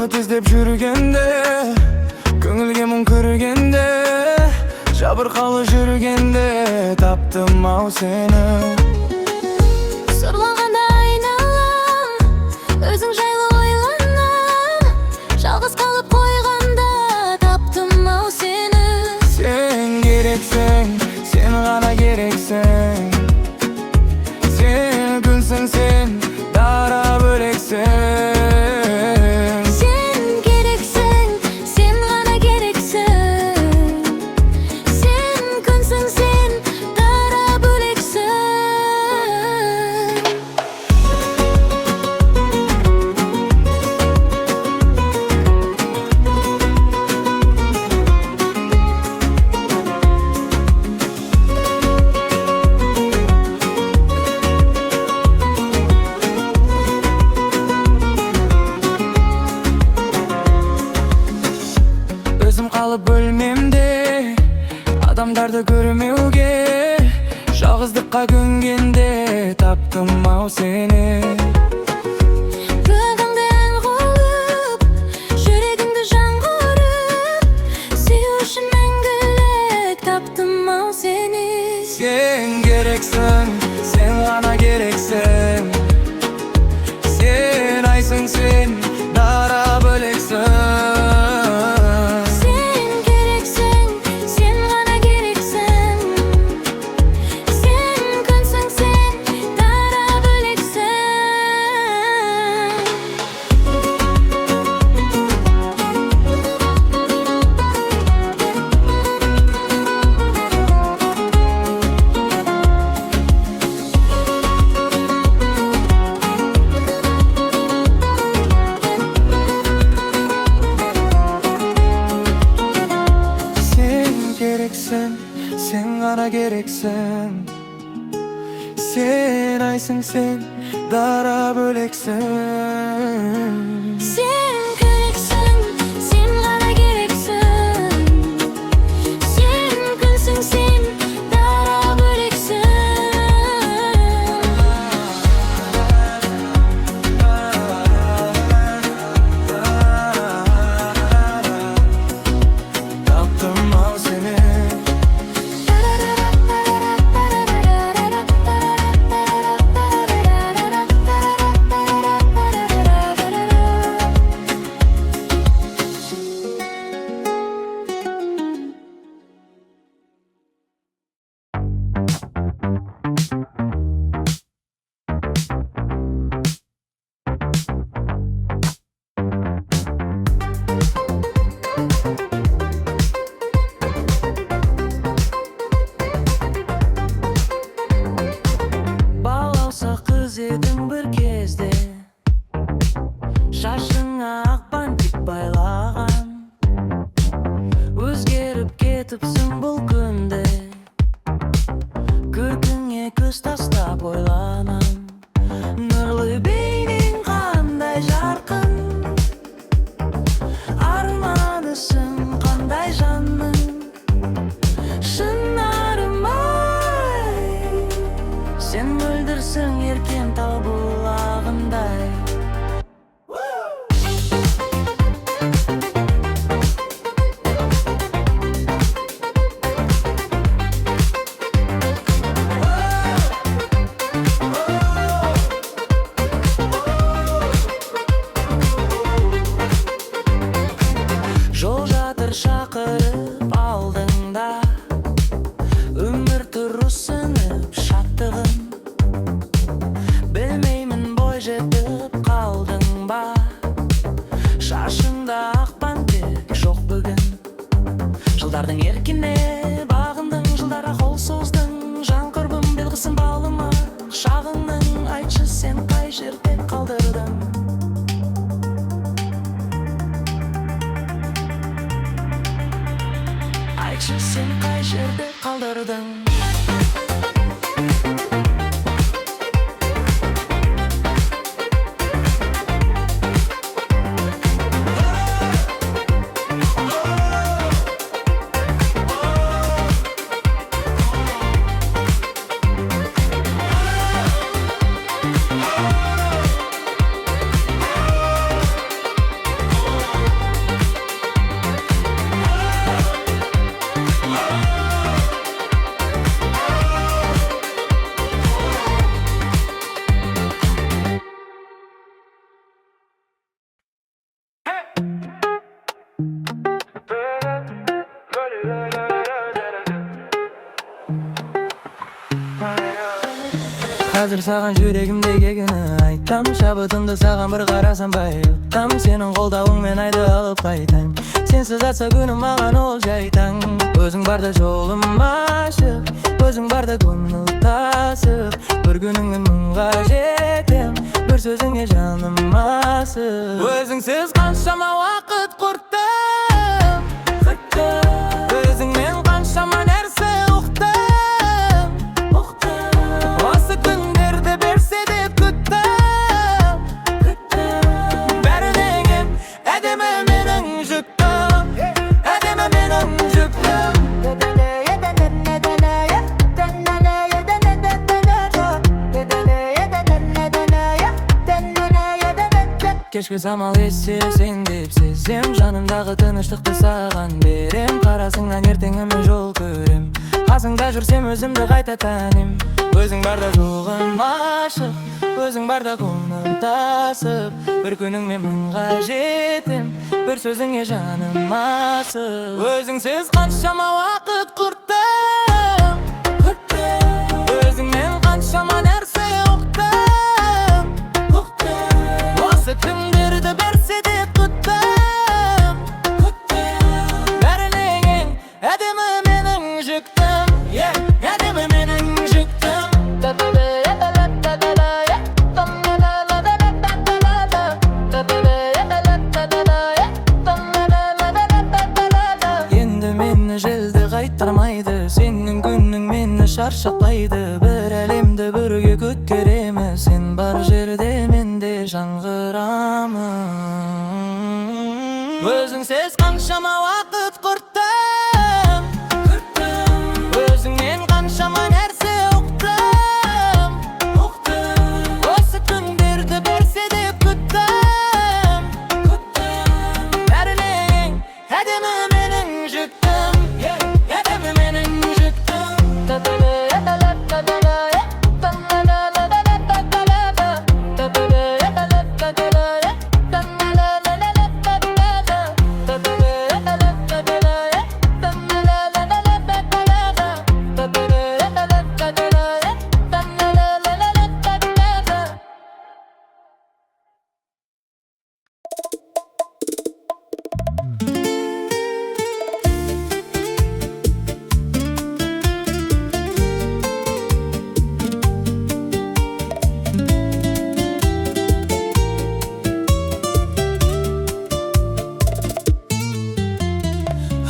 Baxt izlep жүргенде, көңілге мұң кіргенде, жабырқаулы жүргенде таптым ау сені. Сұрланғанда айналам, өзің жайлы ойланам, жалғыз қалып қойғанда таптым ау сені. Сен керексің, сен ғана керексің, сен күнсің, сен дара бөлексің. Өзім қалып бөлмемде, адамдарды көрмеуге, жалғыздыққа көнгенде таптым ау сені. Бүгінгі ән қылып, жүрегіңді жан құрып, сүю үшін мәңгілік таптым ау сені. Сен керексің, сен ғана керексің, сен айсың, сен дара бөлексің. Sen ғана керексің, сен айсың, сен дара бөлексің. Сен керексің, сен ғана керексің, сен күнсің, сен дара бөлексің. Таптым ау сені. Едің бір кезде шашыңа ақ бантик байлаған, өзгеріп кетіпсің бұл күнде, көркіңе көз тастап ойланам. Нұрлы бейнең қандай жарқын, арманысың қандай жанның, шынарым ай, сен мөлдірсің еркен тау бұлағындай. Жол жатыр шақырып алдыңда, өмір тұрысынып шаттығын, білмеймін бой жетіп қалдың ба, шашыңда ақ бантик жоқ бүгін. Жылдардың еркіне бағындың, жылдарға қол создың, жан құрбым белгісін балыма шағының, айтшы сен қай жерде қалдырдың. Айтшы сен қай жерде қалдырдың. азыр саган жүрегимдеги күнү айтам. Шабытымды саган бир карасам байытам. Сенин колдоуң мен айды алып кайтайм. Сенсиз атса күнүм маган ол жайтаң. Өзүң барда жолум ашык, өзүң барда көңүл тасып. Бір күнүңмен мыңга жетем, бір сөзүңе жаным асып. Өзүңсүз канчама вакыт курттум, өзүңмен канчама нерсе уктум. Осы күндерде берсе деп күттүм. Бәрінен кем әдемі менің жүктüm, әдемі менің жүктüm. Кешкі самал есе сен деп сезем, жанымдағы тыныштықты саған берем. Қарасыңнан ертеңіме жол көрем, қасыңда жүрсем өзімді қайта таним. Өзің барда жоғым ашық, өзің барда көңіл тасып. Бір күніңмен мыңға жетем, бір сөзіңе жаным асып. Өзіңсіз қаншама уақыт құрттым, өзіңмен қаншама нәрсе ұқтым. Осы күндерді берсе деп күттім. Бәрінен ең әдемі менің жүктім, әдемі менің жүктім. Енді мені желді қайтармайды, сенің күнің мені шаршатпайды. Бір әлемді бірге көткереміз, сен бар жерде менде жаңғырамын. Өзіңсіз қаншама уақыт құрттым, өзіңнен қаншама нәрсе ұқтым. Осы күндерді берсе деп күттім. Бәрінен ең әдемі менің жүктім, әдемі менің жүктім.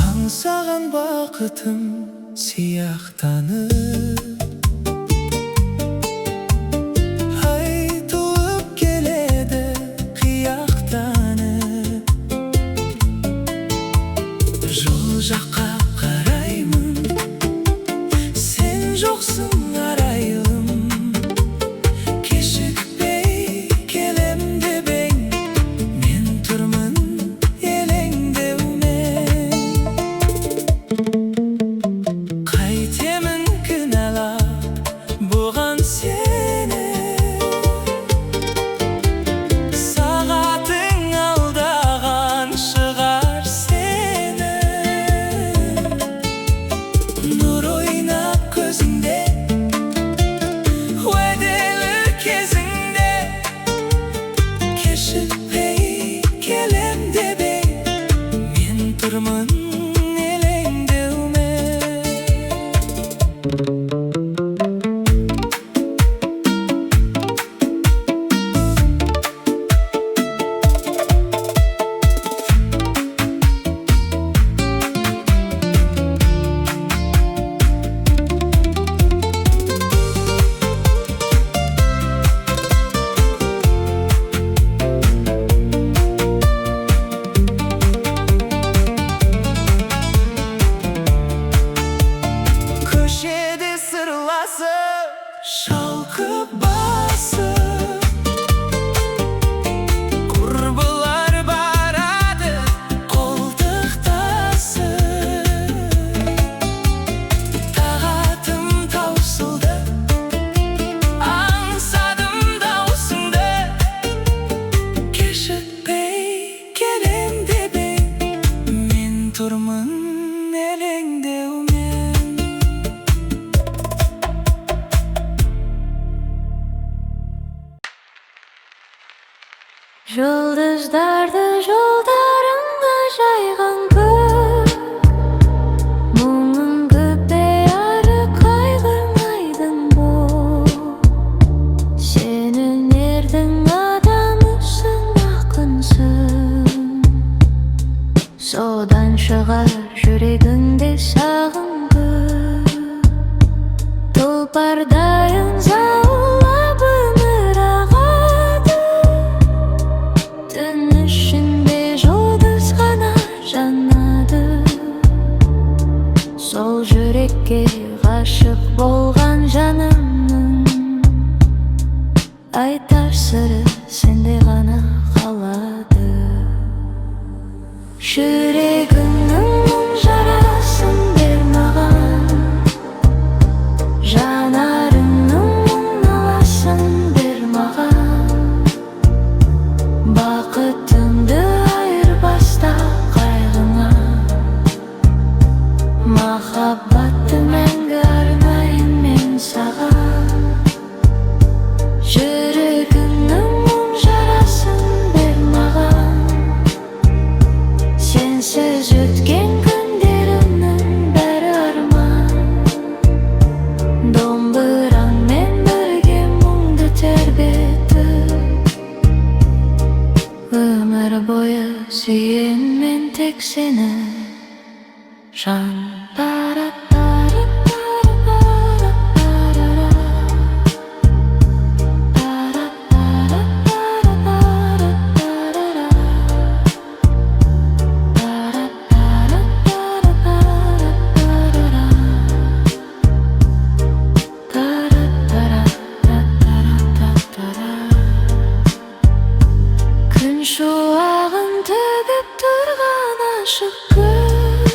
Аңсаған бақытым сияқтанып, айтылып келеді қияқтанып. Жол жаққа қараймын, сен жоқсың арайлым. Кешікпей келем деп ең, мен тұрмын елеңдеумен. Қайтемін кінәлап бұған сені, сағатың алдаған шығар сені. Нұр ойнап көзіңде, уәделі кезіңде. Кешікпей келем деп ең, мен тұрмын елеңдеумен. Көшеде сырласып, шалқып басып, құрбылар барады қолтықтасып. Тағатым таусылды, аңсадым даусыңды. Кешікпей келем деп ең, мен тұрмын елеңдеумен. Жұлдыздарды жолдарыңа жайған көк, мұңың көп бәрі қайғырмайдың боп. Сен өнердің адамысың, ақынсың, содан шығар жүрегіңде сағым көп. Тұлпардайын заулап өмір ағады, түн ішінде жұлдыз ғана жанады. Сол жүрекке ғашық болған жанымның айтар сыры сенде ғана қалады. Жүрегіңнің мұң жарасын бер маған, жанарыңның мұң наласын бер маған. Бақытымды айырбаста қайғыңа, махаббатты мәңгі арнайын мен саған. Жүрегіңнің мұң жарасын бер маған, сенсіз өткен күндерімнің бәрі арман. Домбыраңмен бірге мұңды тербетіп, өмір бойы сүйем мен тек сені, жан. Күн шуағын төгіп тұрған ашық көк,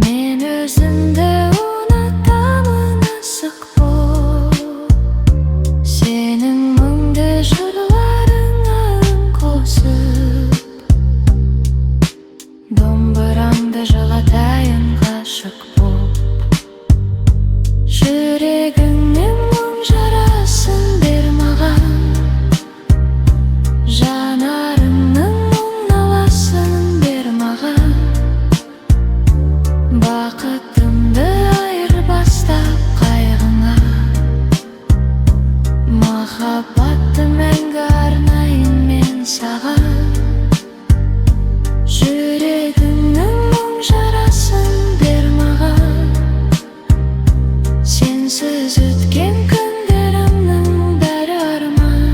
мен өзімді ұнатамын асық боп. Сенің мұңды жырларыңа үн қосып, домбыраңды жылатайын ғашық боп. Жүрегіңнің мұң жарасын бер маған, жанарыңның мұң наласын бер маған. Бақытымды айырбастап қайғыңа, махаббатты мәңгі арнайын мен саған. Жүрегіңнің мұң жарасын бер маған, сенсіз өткен күндерімнің бәрі арман.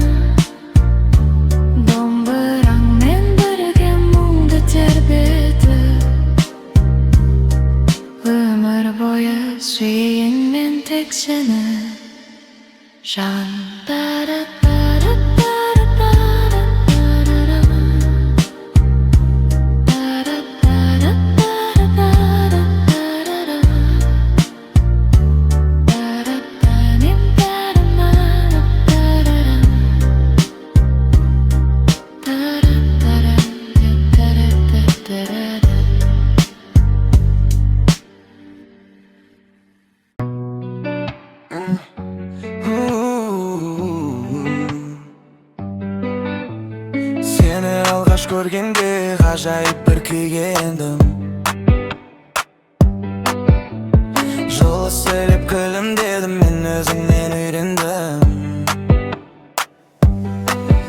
Домбыраңмен бірге мұңды тербетіп, өмір бойы сүйейін мен тек сені, жан. Сені алғаш көргенде ғажайып бір күйге ендім. Жылы сөйлеп күлімдедім, мен өзіңнен үйрендім.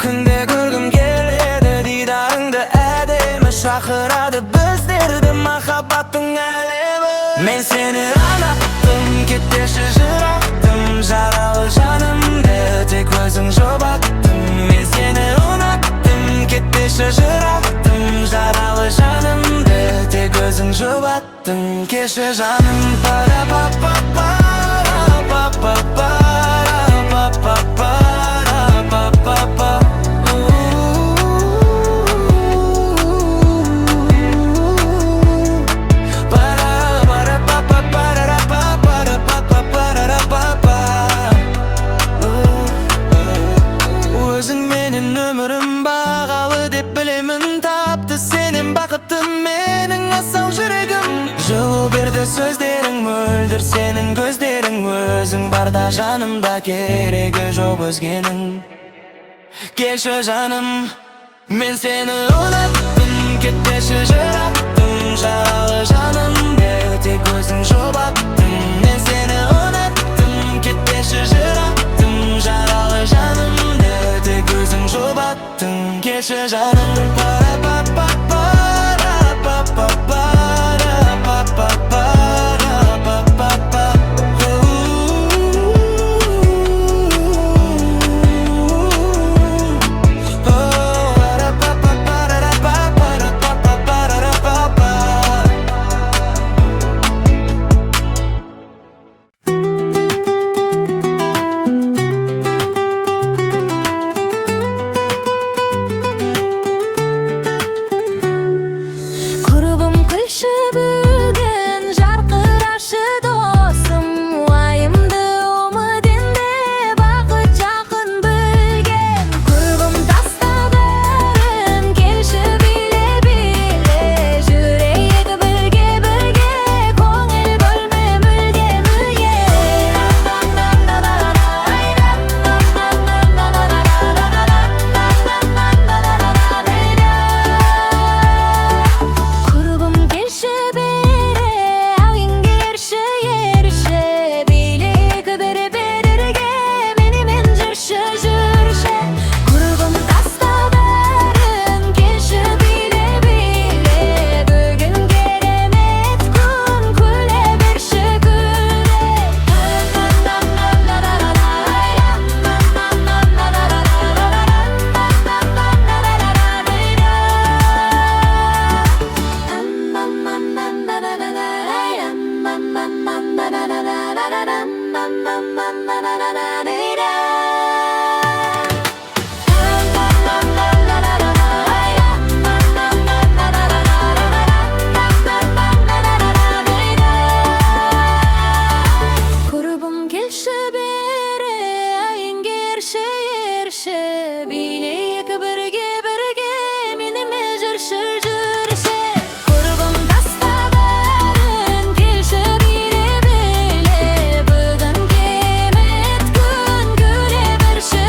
Күнде көргім келеді дидарыңды, әдемі шақырады біздерді махаббаттың әлемі. Мен сені ұнаттым, кетпеші жырақтым, жаралы жанымды тек өзің жұбаттың. Мен сені ұнаттым, кетпеші жырақтым, жаралы жанымды тек өзің жұбаттың. Кеші жаным, өзің менің өмірім бағалы деп білемін, тапты сенен бақытты менің асау жүрегім. Жылу берді сөздерің, мөлдір сенің көздерің, өзің барда жанымда керегі жоқ өзгенің. Келші жаным, мен сені ұнаттым, кетпеші жырақтым, жаралы жанымды тек өзің жұбаттың. Мен сені ұнаттым, кетпеші жырақтым, жаралы жанымды тек өзің жұбаттың. Келші жаным, Құрбым күлші бүгін жарқырашы досым, уайымды ұмытенде бақыт жақын білген. Құрбым таста бәрін келші биле-биле, жүрейік бірге-бірге, көңіл бөлме мүлде-мүлде. Құрбым келші бері, әуеңгерші ерші, билейік бір-бірге, менімен жүрші, жүрші. Құрбым таста бәрін келші биле-биле, бүгін керемет күн, күле берші, Құрбым келші бері, әуеңгерші ерші, билейік бірге-бірге, менімен жүрші, жүрші. Құрбым таста бәрін келші биле-биле, бүгін керемет күн, күле берші,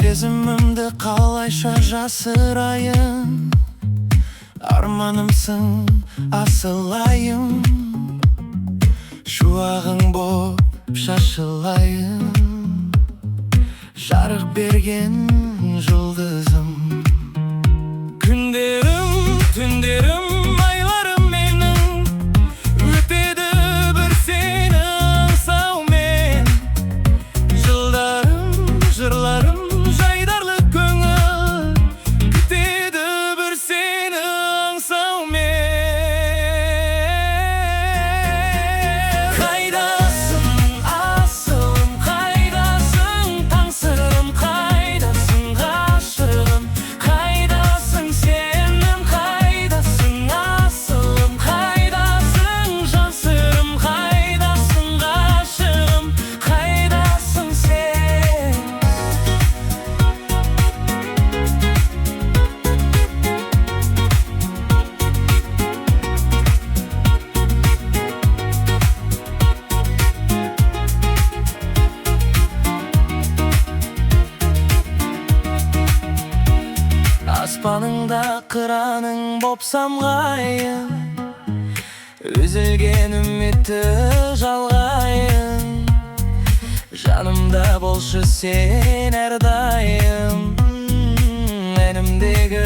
Сезімімді қалайша жасырайын, арманымсың асылайын, шуағың боп шашылайын, жарық берген жұлдызым. Күндерім, түндерім, айларым менің, өтеді бір сені аңсаумен. Жылдарым, жырларым, жайдарлы көңіл, күтеді бір сені аңсаумен. Қайдасың, асылым, қайдасың, таңсырым, қайдасың, ғашығым, қайдасың сенім, қайдасың, асылым, қайдасың, жансырым, қайдасың, ғашығым, қайдасың сен. Аспаныңда қыраның боп самғайын, үзілген үмітті жалғайын, жанымда болшы сен әрдайым, әнімдегі